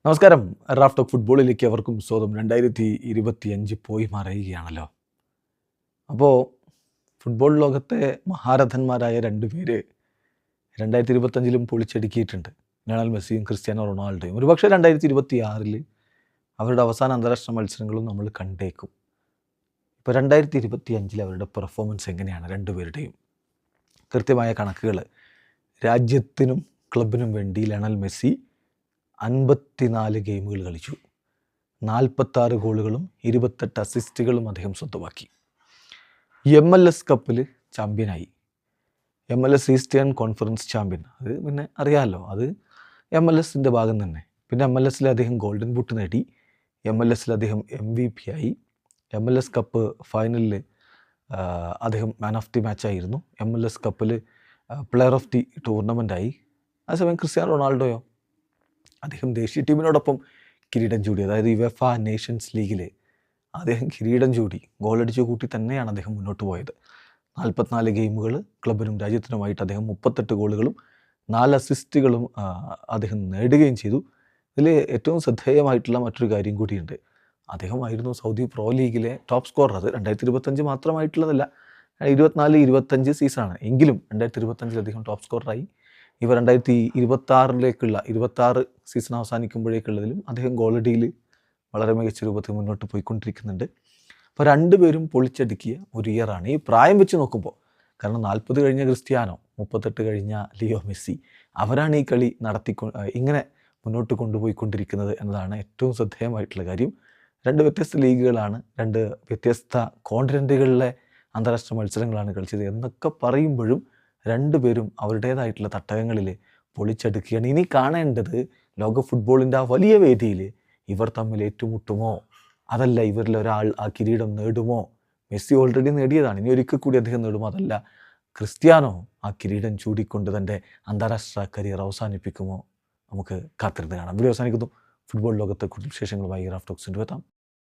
നമസ്കാരം. Raf talk ഫുട്ബോളിലേക്ക് അവർക്കും സ്വാഗതം. 2025 പോയി മറയുകയാണല്ലോ. അപ്പോൾ ഫുട്ബോൾ ലോകത്തെ മഹാരഥന്മാരായ രണ്ട് പേര് 2025 പൊളിച്ചടുക്കിയിട്ടുണ്ട്. ലയണൽ മെസ്സിയും ക്രിസ്ത്യാനോ റൊണാൾഡോയും. ഒരുപക്ഷെ 2026 അവരുടെ അവസാന അന്താരാഷ്ട്ര മത്സരങ്ങളും നമ്മൾ കണ്ടേക്കും. ഇപ്പോൾ 2025 അവരുടെ പെർഫോമൻസ് എങ്ങനെയാണ് രണ്ടുപേരുടെയും? കൃത്യമായ കണക്കുകൾ. രാജ്യത്തിനും ക്ലബിനും വേണ്ടി ലയണൽ മെസ്സി 54 ഗെയിമുകൾ കളിച്ചു. 46 ഗോളുകളും 28 അസിസ്റ്റുകളും അദ്ദേഹം സ്വന്തമാക്കി. MLS കപ്പിൽ ചാമ്പ്യനായി. MLS eastern conference champion. അത് പിന്നെ അറിയാമല്ലോ, അത് MLS ഭാഗം തന്നെ. പിന്നെ MLS അദ്ദേഹം ഗോൾഡൻ ബൂട്ട് നേടി. MLS അദ്ദേഹം MVP ആയി. MLS കപ്പ് ഫൈനലിൽ അദ്ദേഹം മാൻ ഓഫ് ദി മാച്ചായിരുന്നു. MLS കപ്പിൽ പ്ലെയർ ഓഫ് ദി ടൂർണമെൻ്റായി. അതേസമയം ക്രിസ്ത്യാനോ റൊണാൾഡോയോ അദ്ദേഹം ദേശീയ ടീമിനോടൊപ്പം കിരീടം ചൂടി. അതായത് യുവേഫ നേഷൻസ് ലീഗിൽ അദ്ദേഹം കിരീടം ചൂടി. ഗോളടിച്ചു കൂട്ടി തന്നെയാണ് അദ്ദേഹം മുന്നോട്ട് പോയത്. 44 ഗെയിമുകൾ ക്ലബിനും രാജ്യത്തിനുമായിട്ട് അദ്ദേഹം 38 ഗോളുകളും 4 അസിസ്റ്റുകളും അദ്ദേഹം നേടുകയും ചെയ്തു. ഇതിൽ ഏറ്റവും ശ്രദ്ധേയമായിട്ടുള്ള മറ്റൊരു കാര്യം കൂടിയുണ്ട്. അദ്ദേഹമായിരുന്നു സൗദി പ്രോ ലീഗിലെ ടോപ്പ് സ്കോറർ. അത് 2025 മാത്രമായിട്ടുള്ളതല്ല, 24-25 സീസണാണ്. എങ്കിലും 2025 അദ്ദേഹം ടോപ്പ് സ്കോററായി. ഇവ 2026 സീസൺ അവസാനിക്കുമ്പോഴേക്കുള്ളതിലും അദ്ദേഹം ഗോളടിയിൽ വളരെ മികച്ച രൂപത്തിൽ മുന്നോട്ട് പോയിക്കൊണ്ടിരിക്കുന്നുണ്ട്. അപ്പോൾ രണ്ടുപേരും പൊളിച്ചടുക്കിയ ഒരു ഇയറാണ് ഈ പ്രായം വെച്ച് നോക്കുമ്പോൾ. കാരണം 40 കഴിഞ്ഞ ക്രിസ്ത്യാനോ, 38 കഴിഞ്ഞ ലിയോ മെസ്സി, അവരാണ് ഈ കളി ഇങ്ങനെ മുന്നോട്ട് കൊണ്ടുപോയിക്കൊണ്ടിരിക്കുന്നത് എന്നതാണ് ഏറ്റവും ശ്രദ്ധേയമായിട്ടുള്ള കാര്യം. രണ്ട് വ്യത്യസ്ത ലീഗുകളാണ്, രണ്ട് വ്യത്യസ്ത കോണ്ടിനെൻറ്റുകളിലെ അന്താരാഷ്ട്ര മത്സരങ്ങളാണ് കളിച്ചത് എന്നൊക്കെ പറയുമ്പോഴും രണ്ടുപേരും അവരുടേതായിട്ടുള്ള തട്ടകങ്ങളിൽ പൊളിച്ചടുക്കുകയാണ്. ഇനി കാണേണ്ടത് ലോക ഫുട്ബോളിൻ്റെ ആ വലിയ വേദിയിൽ ഇവർ തമ്മിൽ ഏറ്റുമുട്ടുമോ, അതല്ല ഇവരിൽ ഒരാൾ ആ കിരീടം നേടുമോ? മെസ്സി ഓൾറെഡി നേടിയതാണ്, ഇനി ഒരിക്കൽ കൂടി അദ്ദേഹം നേടുമോ? അതല്ല ക്രിസ്ത്യാനോ ആ കിരീടം ചൂടിക്കൊണ്ട് തൻ്റെ അന്താരാഷ്ട്ര കരിയർ അവസാനിപ്പിക്കുമോ? നമുക്ക് കാത്തിരുന്ന് കാണാം. വീഡിയോ അവസാനിക്കുന്നു. ഫുട്ബോൾ ലോകത്തെ കൂടുതൽ വിശേഷങ്ങളുമായി റാഫ് ടോക്സിൻ്റെ എത്താം.